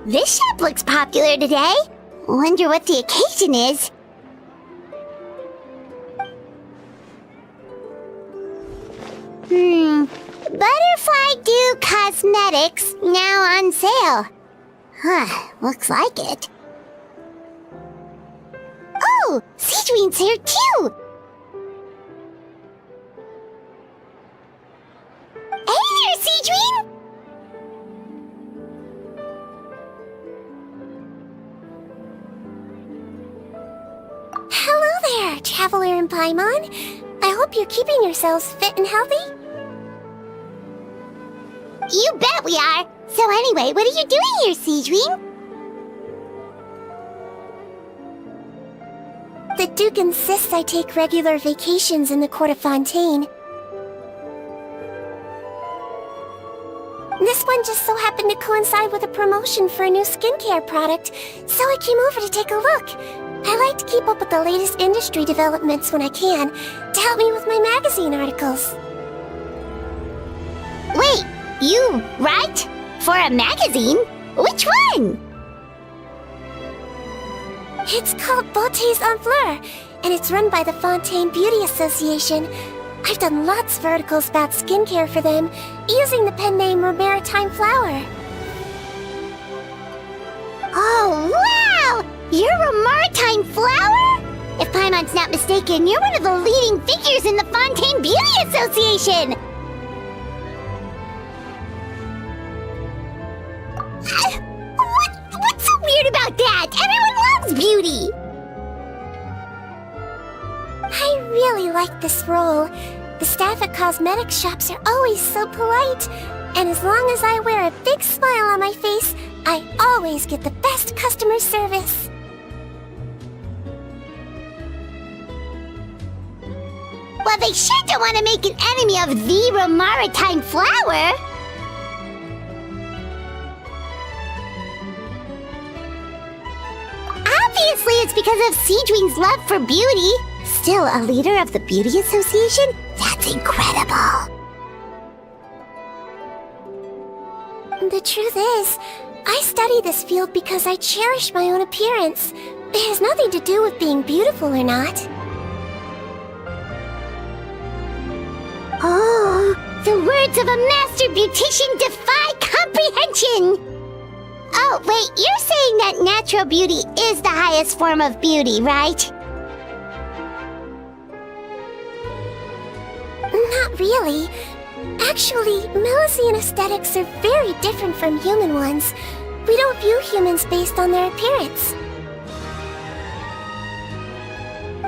This shop looks popular today. Wonder what the occasion is. Butterfly Dew Cosmetics now on sale. Huh, looks like it. Oh, Sigewinne's here too! Hey there, Sigewinne! Hello there, Traveler and Paimon. I hope you're keeping yourselves fit and healthy. You bet we are! So anyway, what are you doing here, Sigewinne? The Duke insists I take regular vacations in the court of Fontaine. This one just so happened to coincide with a promotion for a new skincare product, so I came over to take a look. I like to keep up with the latest industry developments when I can, to help me with my magazine articles. Wait, you write? For a magazine? Which one? It's called Beautés en Fleur, and it's run by the Fontaine Beauty Association. I've done lots of articles about skincare for them, using the pen name Maritime Flower. Oh, wow! You're a Maritime Flower? If Paimon's not mistaken, you're one of the leading figures in the Fontaine Beauty Association! What's so weird about that? Everyone loves beauty! I really like this role. The staff at cosmetics shops are always so polite, and as long as I wear a big smile on my face, I always get the best customer service. Well, they sure don't want to make an enemy of the Maritime Flower! Obviously, it's because of Sigewinne's love for beauty. Still a leader of the Beauty Association? That's incredible! The truth is, I study this field because I cherish my own appearance. It has nothing to do with being beautiful or not. Oh, the words of a master beautician defy comprehension! Oh, wait, you're saying that natural beauty is the highest form of beauty, right? Not really. Actually, Melusine aesthetics are very different from human ones. We don't view humans based on their appearance.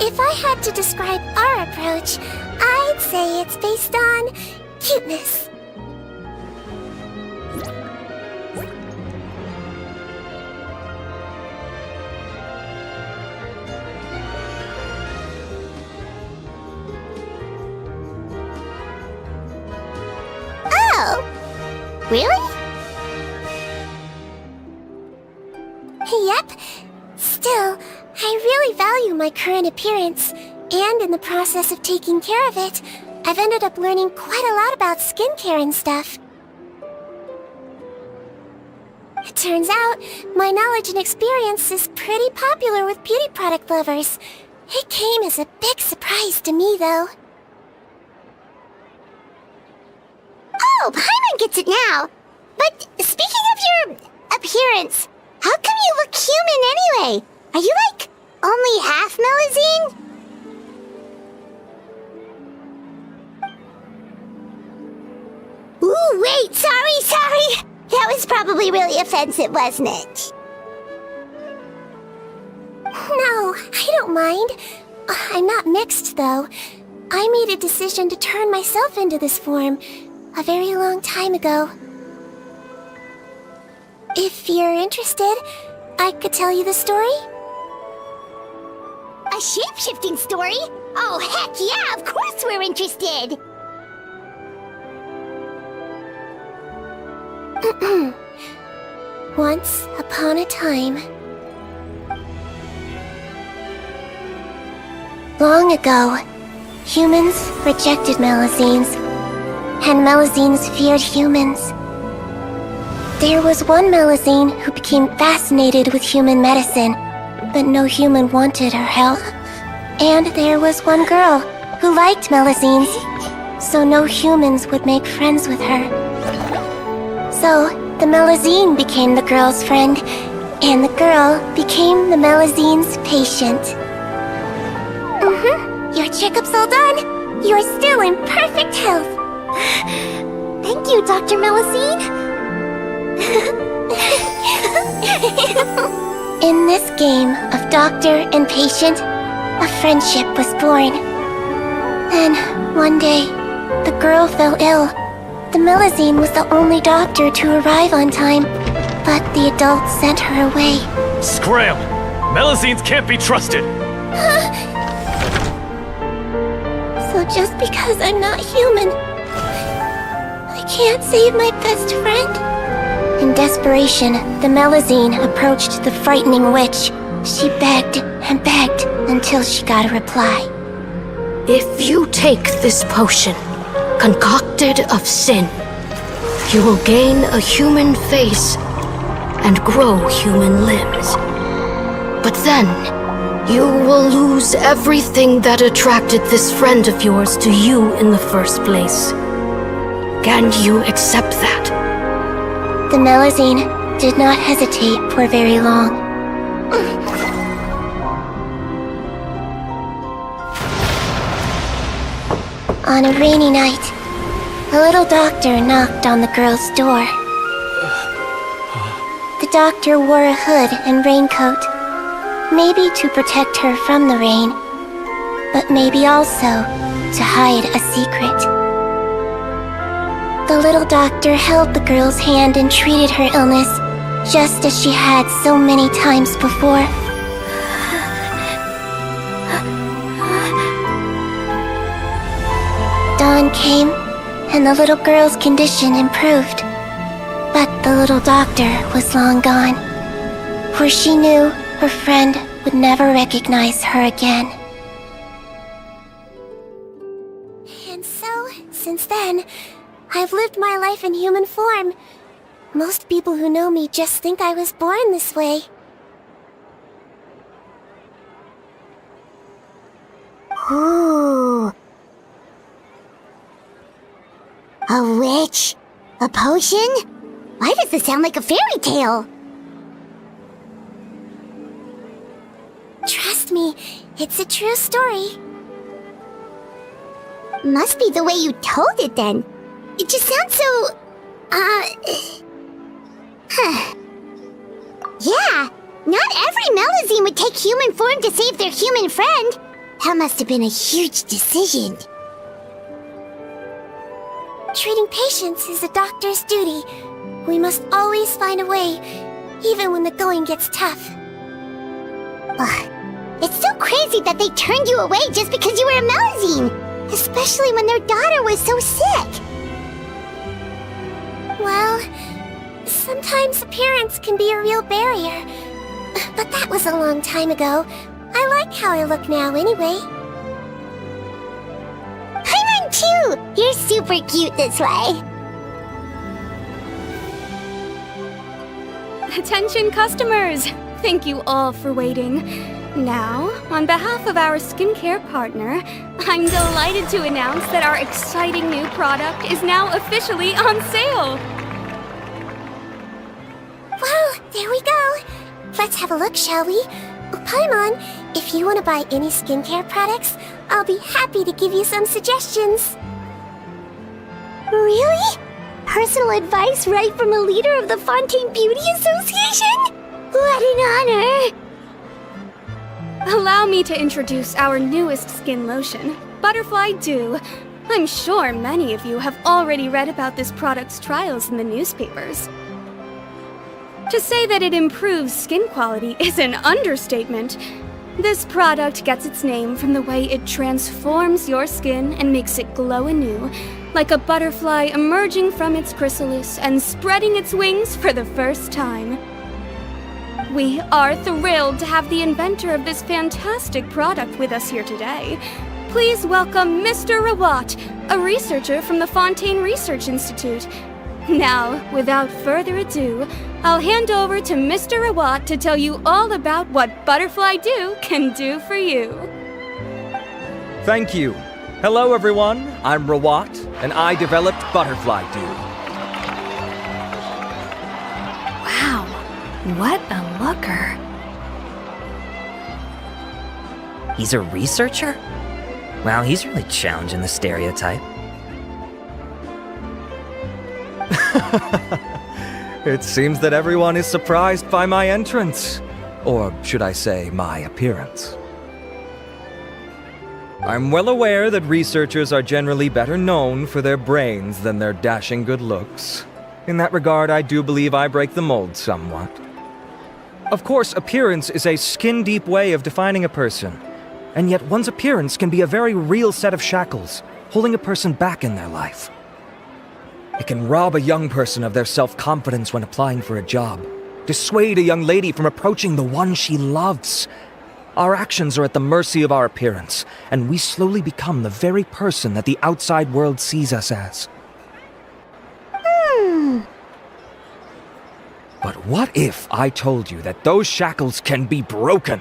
If I had to describe our approach, I'd say it's based on cuteness. Oh, really? Yep. Still, I really value my current appearance, and in the process of taking care of it, I've ended up learning quite a lot about skincare and stuff. It turns out, my knowledge and experience is pretty popular with beauty product lovers. It came as a big surprise to me, though. Oh, Paimon gets it now. But speaking of your appearance, how come you look human anyway? Are you like only half Melusine? Ooh, wait, sorry. That was probably really offensive, wasn't it? No, I don't mind. I'm not mixed, though. I made a decision to turn myself into this form a very long time ago. If you're interested, I could tell you the story. A shape-shifting story? Oh, heck yeah, of course we're interested! Once upon a time, long ago, humans rejected Melazines, and Melazines feared humans. There was one Melazine who became fascinated with human medicine, but no human wanted her help. And there was one girl who liked Melazines, so no humans would make friends with her. So, the Melazine became the girl's friend, and the girl became the Melazine's patient. Your checkup's all done. You're still in perfect health. Thank you, Dr. Melazine. In this game of doctor and patient, a friendship was born. Then, one day, the girl fell ill. The Melazine was the only doctor to arrive on time, but the adults sent her away. Scram! Melazines can't be trusted! So just because I'm not human, I can't save my best friend? In desperation, the Melazine approached the frightening witch. She begged and begged until she got a reply. If you take this potion, concocted of sin, you will gain a human face and grow human limbs. But then, you will lose everything that attracted this friend of yours to you in the first place. Can you accept that? The Melazine did not hesitate for very long. On a rainy night, a little doctor knocked on the girl's door. The doctor wore a hood and raincoat, maybe to protect her from the rain, but maybe also to hide a secret. The little doctor held the girl's hand and treated her illness, just as she had so many times before. Dawn came, and the little girl's condition improved. But the little doctor was long gone, for she knew her friend would never recognize her again. And so, since then, I've lived my life in human form. Most people who know me just think I was born this way. Ooh. A witch? A potion? Why does this sound like a fairy tale? Trust me, it's a true story. Must be the way you told it then. It just sounds so... Yeah, not every Melazine would take human form to save their human friend. That must have been a huge decision. Treating patients is a doctor's duty. We must always find a way, even when the going gets tough. Ugh. It's so crazy that they turned you away just because you were a Melazine, especially when their daughter was so sick. Well, sometimes appearance can be a real barrier. But that was a long time ago. I like how I look now anyway. Paimon too! You're super cute this way. Attention customers! Thank you all for waiting. Now, on behalf of our skincare partner, I'm delighted to announce that our exciting new product is now officially on sale! Well, there we go. Let's have a look, shall we? Oh, Paimon, if you want to buy any skincare products, I'll be happy to give you some suggestions. Really? personal advice right from a leader of the Fontaine Beauty Association? What an honor! Allow me to introduce our newest skin lotion, Butterfly Dew. I'm sure many of you have already read about this product's trials in the newspapers. To say that it improves skin quality is an understatement. This product gets its name from the way it transforms your skin and makes it glow anew, like a butterfly emerging from its chrysalis and spreading its wings for the first time. We are thrilled to have the inventor of this fantastic product with us here today. Please welcome Mr. Rawat, a researcher from the Fontaine Research Institute. Now, without further ado, I'll hand over to Mr. Rawat to tell you all about what Butterfly Dew can do for you. Thank you. Hello everyone, I'm Rawat, and I developed Butterfly Dew. Wow, what a looker. He's a researcher? Wow, he's really challenging the stereotype. It seems that everyone is surprised by my entrance. Or should I say, my appearance. I'm well aware that researchers are generally better known for their brains than their dashing good looks. In that regard, I do believe I break the mold somewhat. Of course, appearance is a skin-deep way of defining a person. And yet one's appearance can be a very real set of shackles, holding a person back in their life. It can rob a young person of their self-confidence when applying for a job, dissuade a young lady from approaching the one she loves. Our actions are at the mercy of our appearance, and we slowly become the very person that the outside world sees us as. But what if I told you that those shackles can be broken?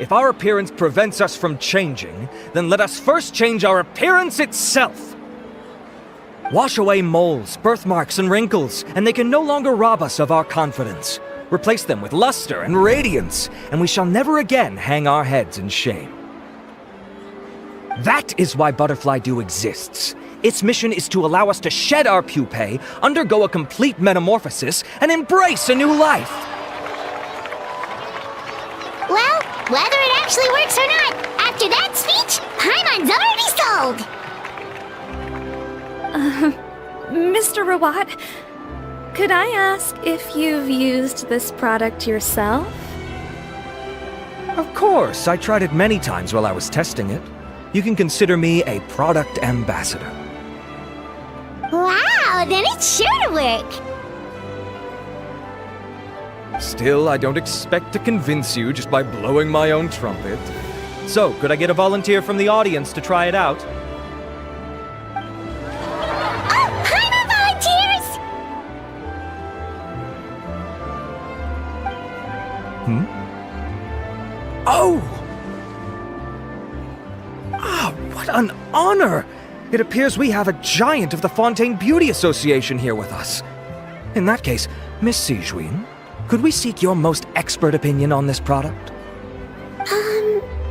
If our appearance prevents us from changing, then let us first change our appearance itself. Wash away moles, birthmarks, and wrinkles, and they can no longer rob us of our confidence. Replace them with luster and radiance, and we shall never again hang our heads in shame. That is why Butterfly Dew exists. Its mission is to allow us to shed our pupae, undergo a complete metamorphosis, and embrace a new life. Well, whether it actually works or not, after that speech, Paimon's already sold! Mr. Rawat, could I ask if you've used this product yourself? Of course, I tried it many times while I was testing it. You can consider me a product ambassador. Wow, then it's sure to work! Still, I don't expect to convince you just by blowing my own trumpet. So, could I get a volunteer from the audience to try it out? Oh, Paimon volunteers! Oh! Ah, what an honor! It appears we have a giant of the Fontaine Beauty Association here with us. In that case, Miss Sigewinne, could we seek your most expert opinion on this product?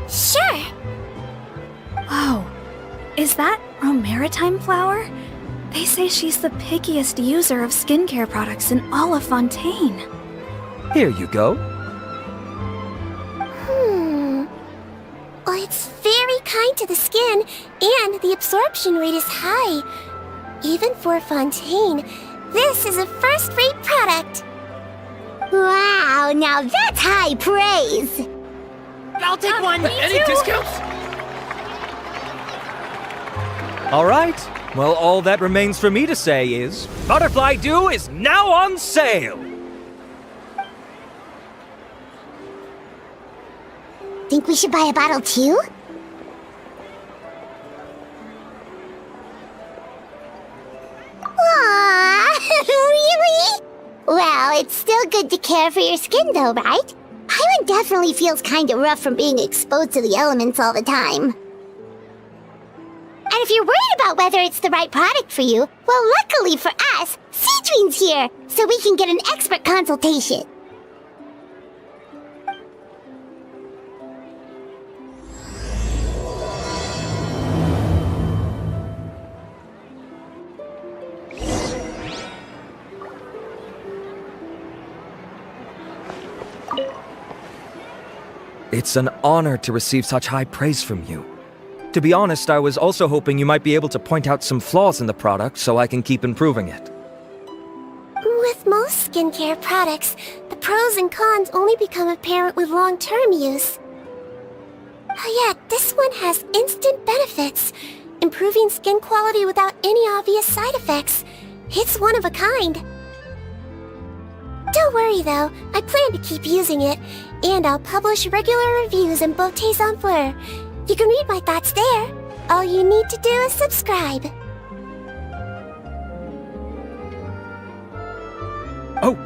Sure. Whoa, is that Romaritime flower? They say she's the pickiest user of skincare products in all of Fontaine. Here you go. Well, it's very kind to the skin, and the absorption rate is high. Even for Fontaine, this is a first-rate product. Wow, now that's high praise! I'll take one! Any discounts? All right. Well, all that remains for me to say is, Butterfly Dew is now on sale! Think we should buy a bottle too? Aww, really? Well, it's still good to care for your skin though, right? Paimon definitely feels kinda rough from being exposed to the elements all the time. And if you're worried about whether it's the right product for you, well, luckily for us, Sigewinne's here, so we can get an expert consultation. It's an honor to receive such high praise from you. To be honest, I was also hoping you might be able to point out some flaws in the product so I can keep improving it. With most skincare products, the pros and cons only become apparent with long-term use. Oh yeah, this one has instant benefits, improving skin quality without any obvious side effects. It's one of a kind. Don't worry though, I plan to keep using it, and I'll publish regular reviews in Beautés en Fleur. You can read my thoughts there. All you need to do is subscribe. Oh,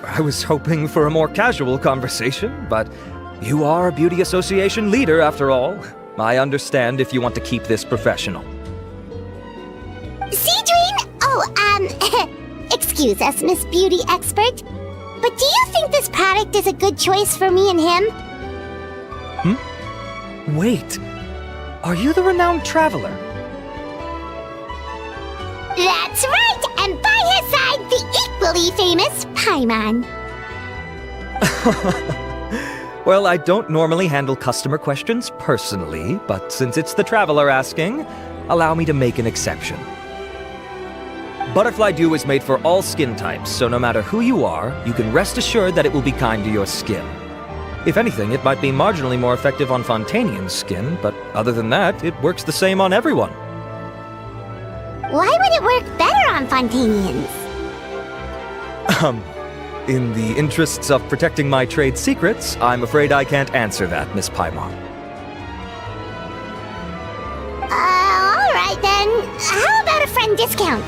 I was hoping for a more casual conversation, but you are a beauty association leader after all. I understand if you want to keep this professional. Sigewinne? Excuse us, Miss Beauty Expert. But do you think this product is a good choice for me and him? Wait, are you the renowned traveler? That's right, and by his side, the equally famous Paimon. Well, I don't normally handle customer questions personally, but since it's the traveler asking, allow me to make an exception. Butterfly Dew is made for all skin types, so no matter who you are, you can rest assured that it will be kind to your skin. If anything, it might be marginally more effective on Fontainian's skin, but other than that, it works the same on everyone. Why would it work better on Fontainians? In the interests of protecting my trade secrets, I'm afraid I can't answer that, Miss Paimon. Alright then. How about a friend discount?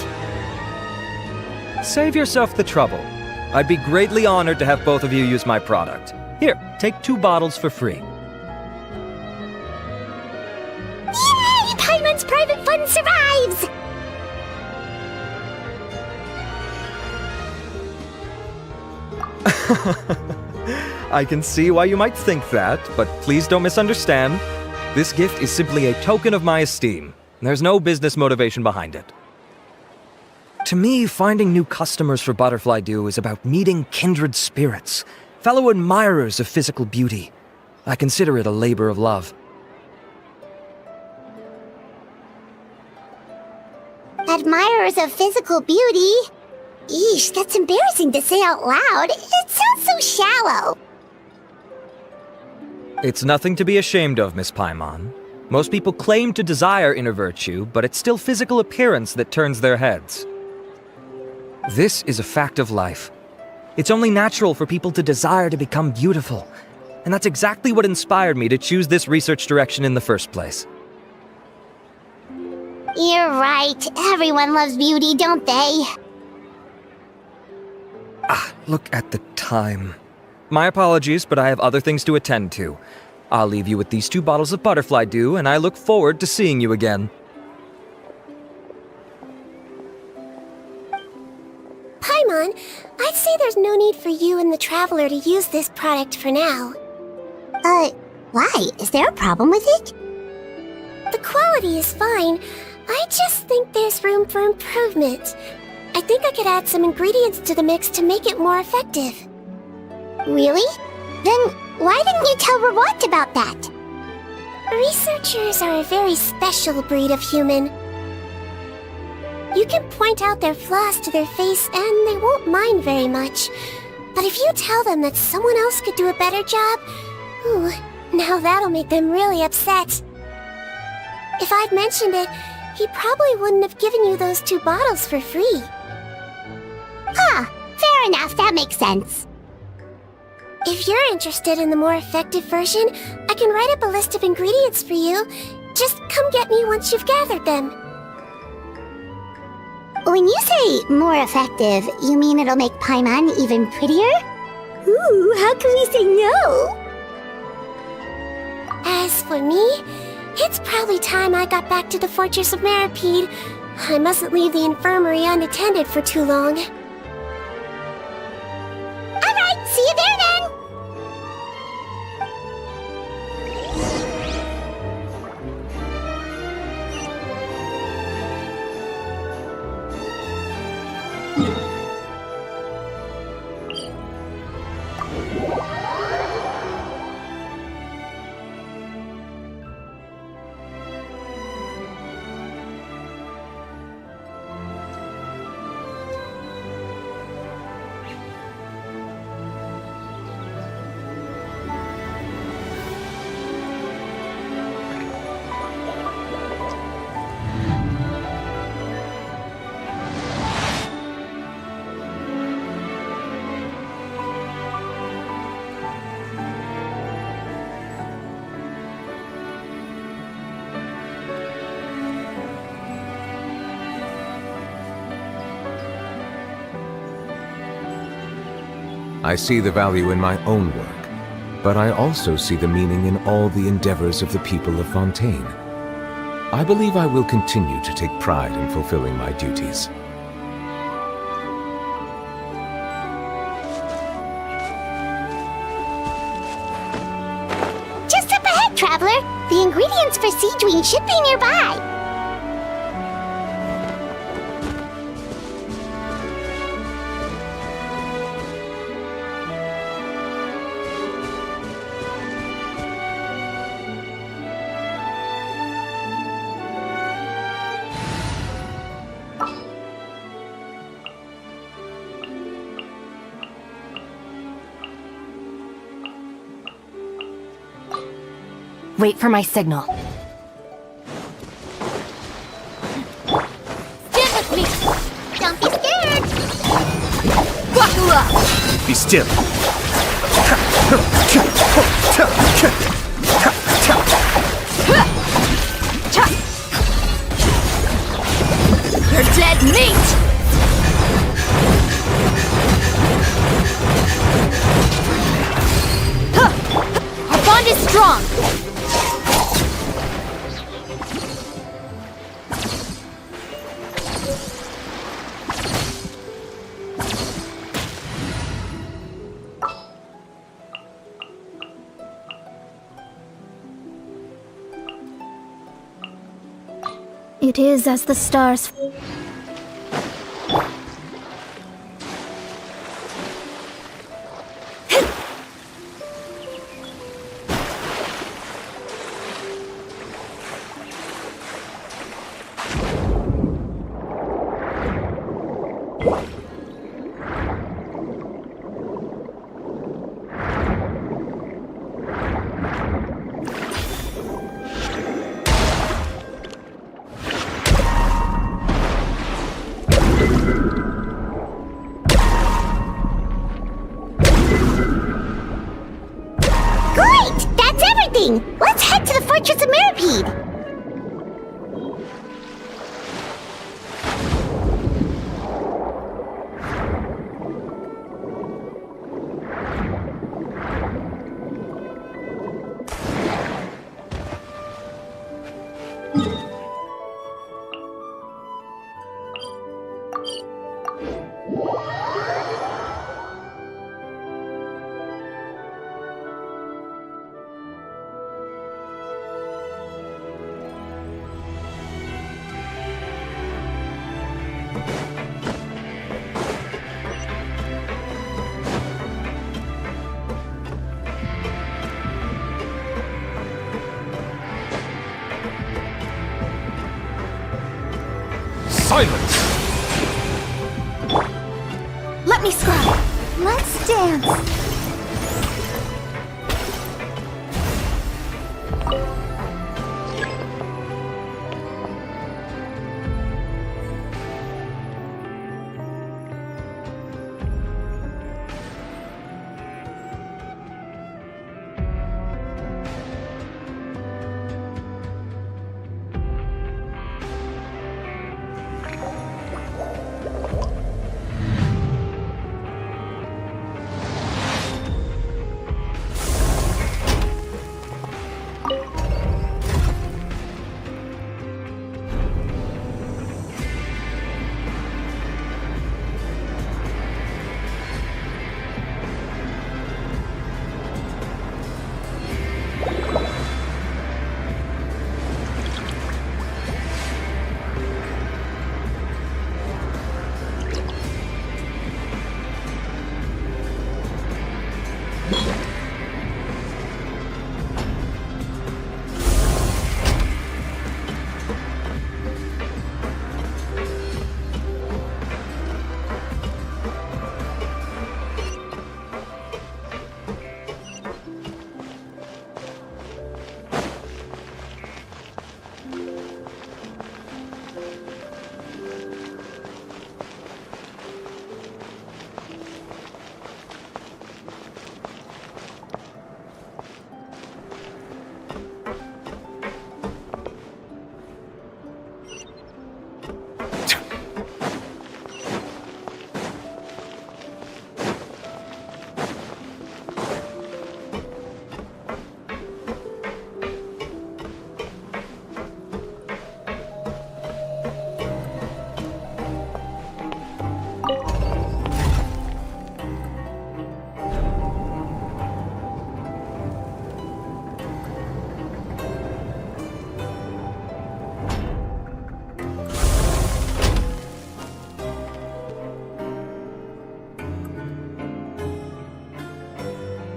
Save yourself the trouble. I'd be greatly honored to have both of you use my product. Here, take 2 bottles for free. Yay! Paimon's private fund survives! I can see why you might think that, but please don't misunderstand. This gift is simply a token of my esteem. There's no business motivation behind it. To me, finding new customers for Butterfly Dew is about meeting kindred spirits, fellow admirers of physical beauty. I consider it a labor of love. Admirers of physical beauty? Eesh, that's embarrassing to say out loud. It sounds so shallow. It's nothing to be ashamed of, Miss Paimon. Most people claim to desire inner virtue, but it's still physical appearance that turns their heads. This is a fact of life. It's only natural for people to desire to become beautiful, and that's exactly what inspired me to choose this research direction in the first place. You're right. Everyone loves beauty, don't they? Look at the time. My apologies, but I have other things to attend to. I'll leave you with these 2 bottles of Butterfly Dew, and I look forward to seeing you again. Paimon, I'd say there's no need for you and the Traveler to use this product for now. Why? Is there a problem with it? The quality is fine. I just think there's room for improvement. I think I could add some ingredients to the mix to make it more effective. Really? Then why didn't you tell Rawat about that? Researchers are a very special breed of human. You can point out their flaws to their face and they won't mind very much. But if you tell them that someone else could do a better job, ooh, now that'll make them really upset. If I'd mentioned it, he probably wouldn't have given you those 2 bottles for free. Fair enough, that makes sense. If you're interested in the more effective version, I can write up a list of ingredients for you. Just come get me once you've gathered them. When you say more effective, you mean it'll make Paimon even prettier? Ooh, how can we say no? As for me, it's probably time I got back to the Fortress of Maripede. I mustn't leave the infirmary unattended for too long. Alright, see you there then! I see the value in my own work, but I also see the meaning in all the endeavors of the people of Fontaine. I believe I will continue to take pride in fulfilling my duties. Just up ahead, Traveler. The ingredients for Sigewinne should be nearby. Wait for my signal. Stand with me. Don't be scared. Buckle up! Be still. You're dead meat! Our bond is strong! It is as the stars. Let's head to the Fortress of Mirapede! Silence! Let me scrub. Let's dance.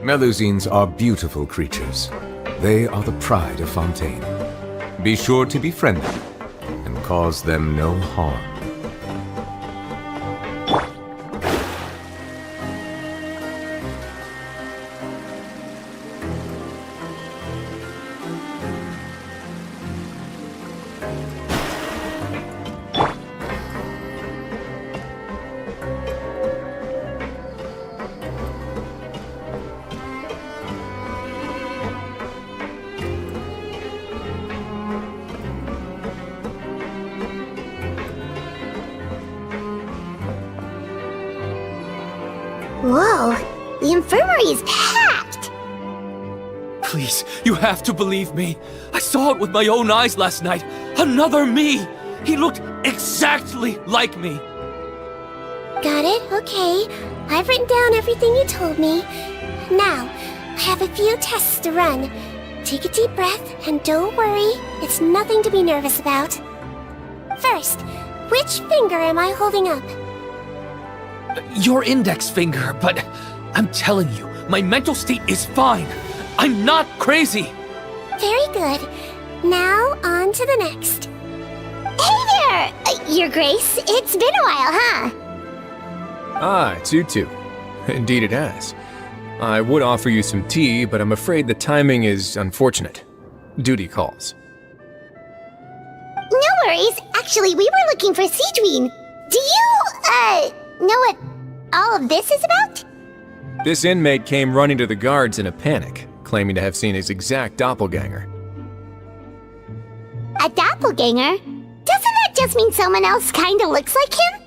Melusines are beautiful creatures. They are the pride of Fontaine. Be sure to befriend them and cause them no harm. Whoa, the infirmary is packed! Please, you have to believe me. I saw it with my own eyes last night. Another me! He looked exactly like me. Got it? Okay. I've written down everything you told me. Now, I have a few tests to run. Take a deep breath, and don't worry, it's nothing to be nervous about. First, which finger am I holding up? Your index finger, but I'm telling you, my mental state is fine. I'm not crazy. Very good. Now, on to the next. Hey there! Your Grace, it's been a while, huh? Ah, it's you two. Indeed it has. I would offer you some tea, but I'm afraid the timing is unfortunate. Duty calls. No worries. Actually, we were looking for Sigewinne. Do you, know what all of this is about? This inmate came running to the guards in a panic, claiming to have seen his exact doppelganger. A doppelganger? Doesn't that just mean someone else kinda looks like him?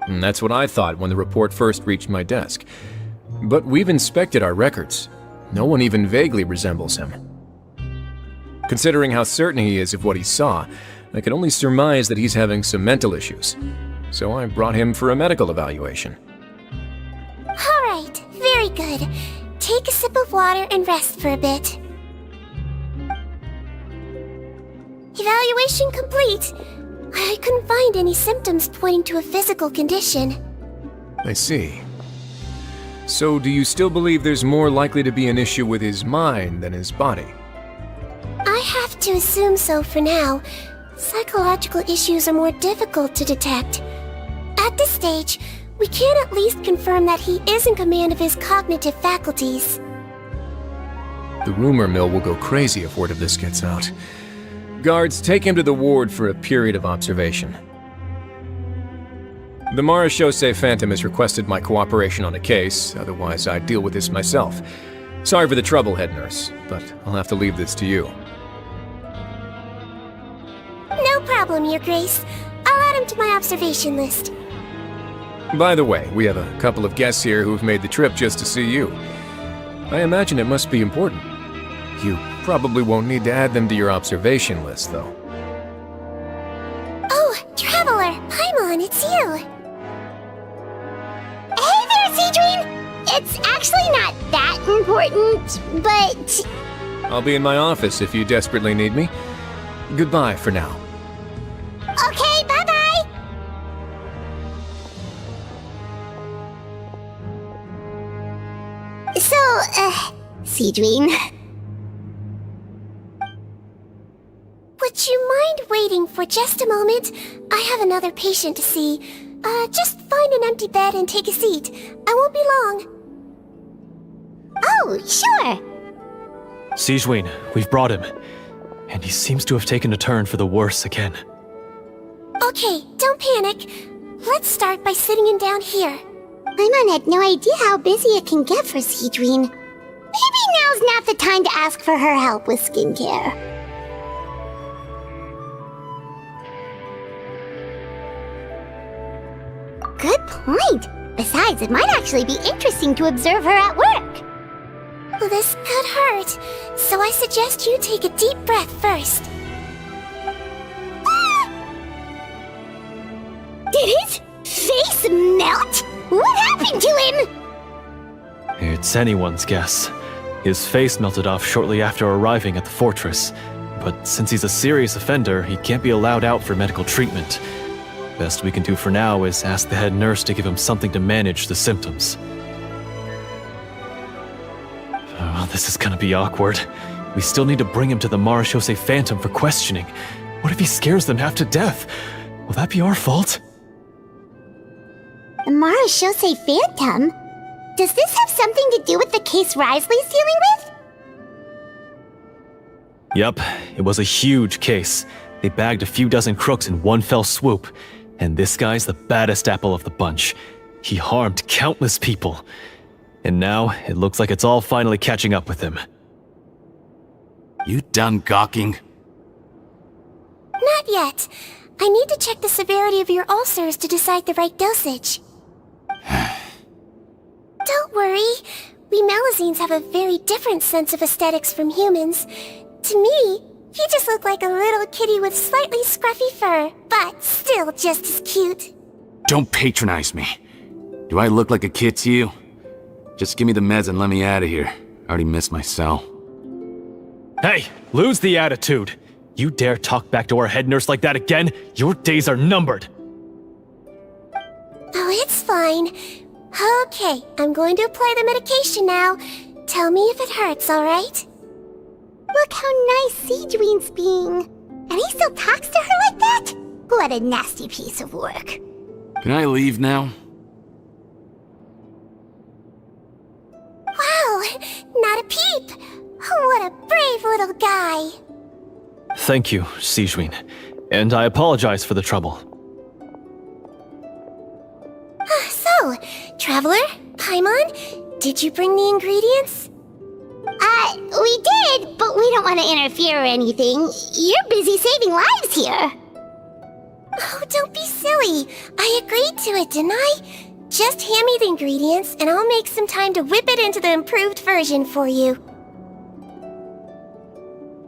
And that's what I thought when the report first reached my desk. But we've inspected our records. No one even vaguely resembles him. Considering how certain he is of what he saw, I can only surmise that he's having some mental issues. So I brought him for a medical evaluation. Alright, very good. Take a sip of water and rest for a bit. Evaluation complete. I couldn't find any symptoms pointing to a physical condition. I see. So do you still believe there's more likely to be an issue with his mind than his body? I have to assume so for now. Psychological issues are more difficult to detect. At this stage, we can at least confirm that he is in command of his cognitive faculties. The rumor mill will go crazy if word of this gets out. Guards, take him to the ward for a period of observation. The Marechaussee Phantom has requested my cooperation on a case, otherwise I'd deal with this myself. Sorry for the trouble, head nurse, but I'll have to leave this to you. No problem, Your Grace. I'll add him to my observation list. By the way, we have a couple of guests here who've made the trip just to see you. I imagine it must be important. You probably won't need to add them to your observation list, though. Oh, Traveler! Paimon, it's you! Hey there, Sigewinne! It's actually not that important, but... I'll be in my office if you desperately need me. Goodbye for now. Okay, bye-bye! So, Sigewinne... Would you mind waiting for just a moment? I have another patient to see. Just find an empty bed and take a seat. I won't be long. Oh, sure! Sigewinne, we've brought him. And he seems to have taken a turn for the worse again. Okay, don't panic. Let's start by sitting him down here. Paimon had no idea how busy it can get for Sigewinne. Maybe now's not the time to ask for her help with skincare. Good point. Besides, it might actually be interesting to observe her at work. This could hurt, so I suggest you take a deep breath first. Did his face melt? What happened to him? It's anyone's guess. His face melted off shortly after arriving at the fortress. But since he's a serious offender, he can't be allowed out for medical treatment. Best we can do for now is ask the head nurse to give him something to manage the symptoms. this is gonna be awkward. We still need to bring him to the Marachose Phantom for questioning. What if he scares them half to death? Will that be our fault? The Marachose Phantom? Does this have something to do with the case Risley's dealing with? Yep, it was a huge case. They bagged a few dozen crooks in one fell swoop. And this guy's the baddest apple of the bunch. He harmed countless people. And now, it looks like it's all finally catching up with him. You done gawking? Not yet. I need to check the severity of your ulcers to decide the right dosage. Don't worry. We Melusines have a very different sense of aesthetics from humans. To me, you just look like a little kitty with slightly scruffy fur, but still just as cute. Don't patronize me. Do I look like a kid to you? Just give me the meds and let me out of here. I already missed my cell. Hey, lose the attitude. You dare talk back to our head nurse like that again? Your days are numbered. Oh, it's fine. Okay, I'm going to apply the medication now. Tell me if it hurts, alright? Look how nice Sigewinne's being. And he still talks to her like that? What a nasty piece of work. Can I leave now? Wow, not a peep. What a brave little guy. Thank you, Sigewinne. And I apologize for the trouble. So, Traveler, Paimon, did you bring the ingredients? We did, but we don't want to interfere or anything. You're busy saving lives here. Oh, don't be silly. I agreed to it, didn't I? Just hand me the ingredients, and I'll make some time to whip it into the improved version for you.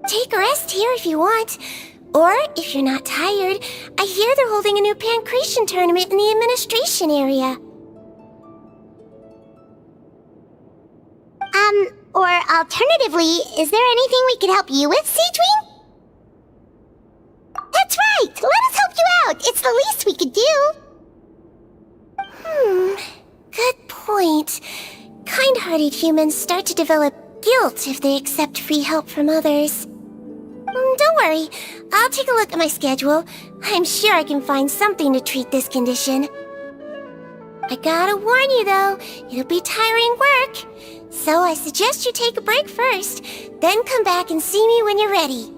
Take a rest here if you want. Or, if you're not tired, I hear they're holding a new pancreation tournament in the administration area. Or alternatively, is there anything we could help you with, Sigewinne? That's right! Let us help you out! It's the least we could do! Good point. Kind-hearted humans start to develop guilt if they accept free help from others. Don't worry, I'll take a look at my schedule. I'm sure I can find something to treat this condition. I gotta warn you though, it'll be tiring work. So I suggest you take a break first, then come back and see me when you're ready.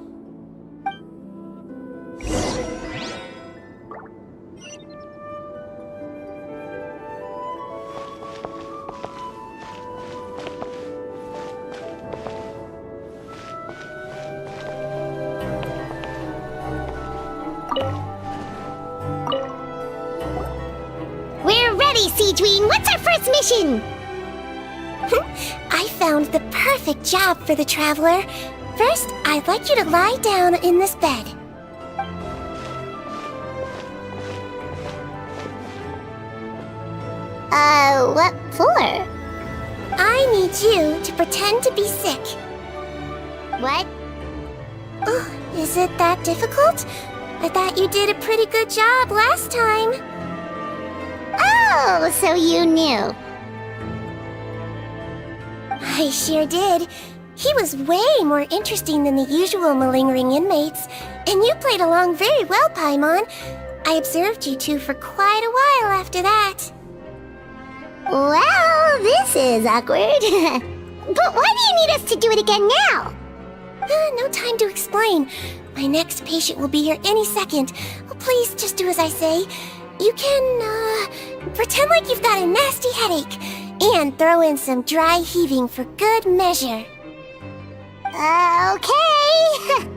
We're ready, Sigewinne! What's our first mission? I found the perfect job for the Traveler. First, I'd like you to lie down in this bed. What for? I need you to pretend to be sick. What? Oh, is it that difficult? I thought you did a pretty good job last time. Oh, so you knew. I sure did. He was way more interesting than the usual malingering inmates, and you played along very well, Paimon. I observed you two for quite a while after that. Well, this is awkward. But why do you need us to do it again now? No time to explain. My next patient will be here any second. Oh, please, just do as I say. You can, pretend like you've got a nasty headache, and throw in some dry heaving for good measure. Okay.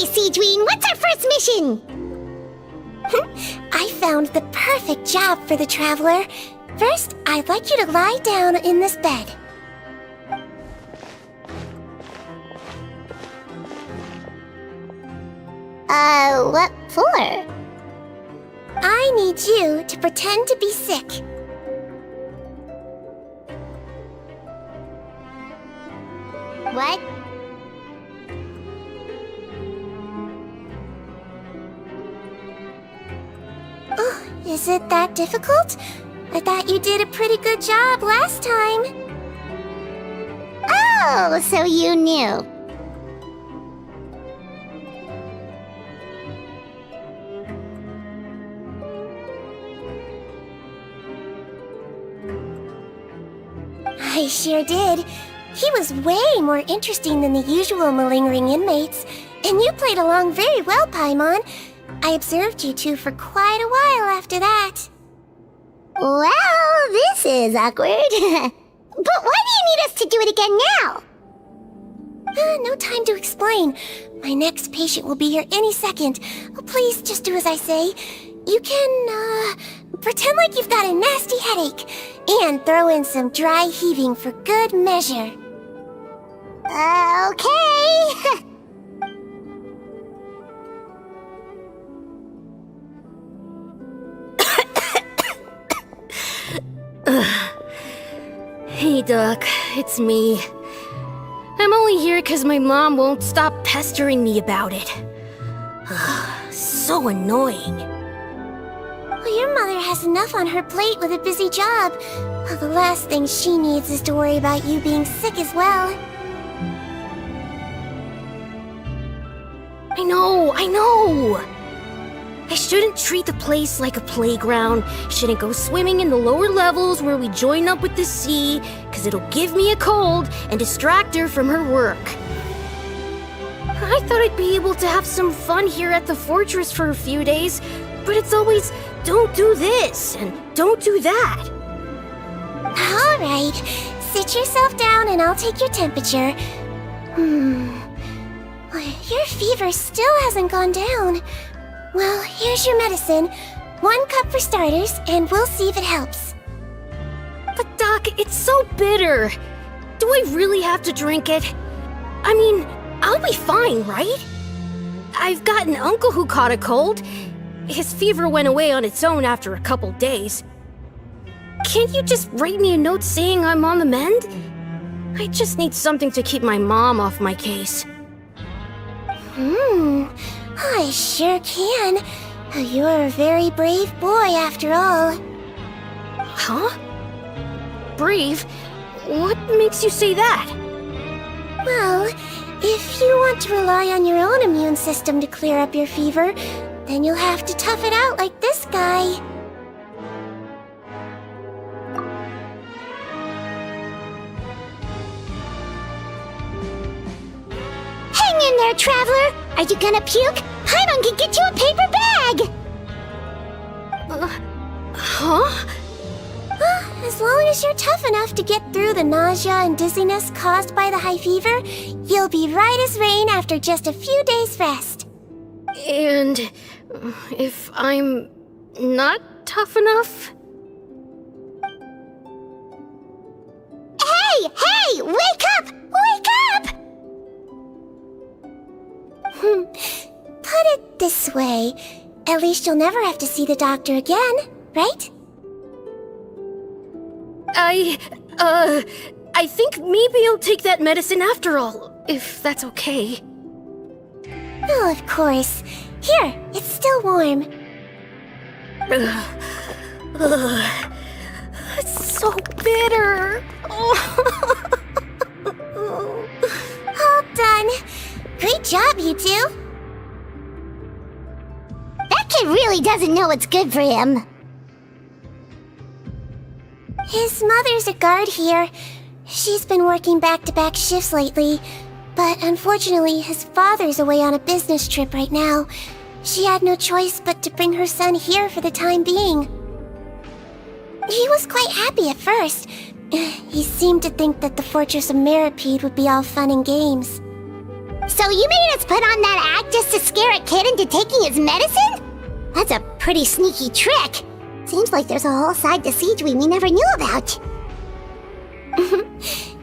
Okay, Sigewinne, what's our first mission? I found the perfect job for the traveler. First, I'd like you to lie down in this bed. What for? I need you to pretend to be sick. What? Oh, is it that difficult? I thought you did a pretty good job last time. Oh, so you knew. I sure did. He was way more interesting than the usual malingering inmates, and you played along very well, Paimon. I observed you two for quite a while after that. Well, this is awkward. But why do you need us to do it again now? No time to explain. My next patient will be here any second. Oh, please, just do as I say. You can, pretend like you've got a nasty headache, and throw in some dry heaving for good measure. Okay. Hey, Doc, it's me. I'm only here because my mom won't stop pestering me about it. So annoying. Well, your mother has enough on her plate with a busy job. Well, the last thing she needs is to worry about you being sick as well. I know! I shouldn't treat the place like a playground, shouldn't go swimming in the lower levels where we join up with the sea, because it'll give me a cold and distract her from her work. I thought I'd be able to have some fun here at the fortress for a few days, but it's always, don't do this, and don't do that. Alright, sit yourself down and I'll take your temperature. Your fever still hasn't gone down. Well, here's your medicine. 1 cup for starters, and we'll see if it helps. But Doc, it's so bitter. Do I really have to drink it? I mean, I'll be fine, right? I've got an uncle who caught a cold. His fever went away on its own after a couple days. Can't you just write me a note saying I'm on the mend? I just need something to keep my mom off my case. I sure can. You're a very brave boy, after all. Huh? Brave? What makes you say that? Well, if you want to rely on your own immune system to clear up your fever, then you'll have to tough it out like this guy. Hang in there, traveler. Are you gonna puke? Paimon can get you a paper bag. Huh? As long as you're tough enough to get through the nausea and dizziness caused by the high fever, you'll be right as rain after just a few days' rest. And if I'm not tough enough? Hey! Wake up! Wake up! Put it this way. At least you'll never have to see the doctor again, right? I think maybe I'll take that medicine after all, if that's okay. Oh, of course. Here, it's still warm. It's so bitter. All done. Great job, you two. That kid really doesn't know what's good for him. His mother's a guard here. She's been working back-to-back shifts lately, but unfortunately his father's away on a business trip right now. She had no choice but to bring her son here for the time being. He was quite happy at first. He seemed to think that the Fortress of Meropide would be all fun and games. So you made us put on that act just to scare a kid into taking his medicine? That's a pretty sneaky trick. Seems like there's a whole side to Sigewinne we never knew about.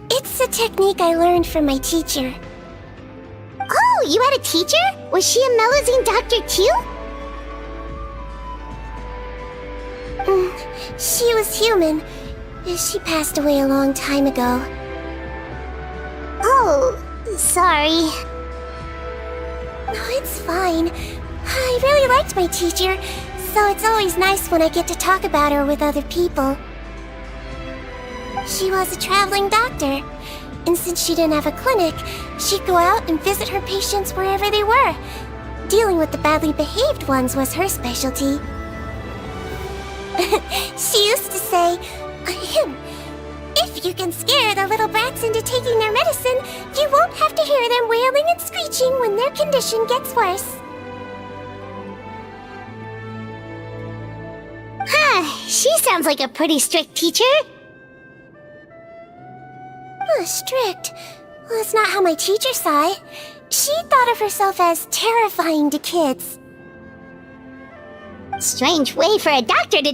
It's a technique I learned from my teacher. Oh, you had a teacher? Was she a Melazine doctor too? She was human. She passed away a long time ago. Oh, sorry. No, it's fine. I really liked my teacher, so it's always nice when I get to talk about her with other people. She was a traveling doctor, and since she didn't have a clinic, she'd go out and visit her patients wherever they were. Dealing with the badly behaved ones was her specialty. She used to say, if you can scare the little brats into taking their medicine, you won't have to hear them wailing and screeching when their condition gets worse. She sounds like a pretty strict teacher. Strict? Well, that's not how my teacher saw it. She thought of herself as terrifying to kids. Strange way for a doctor to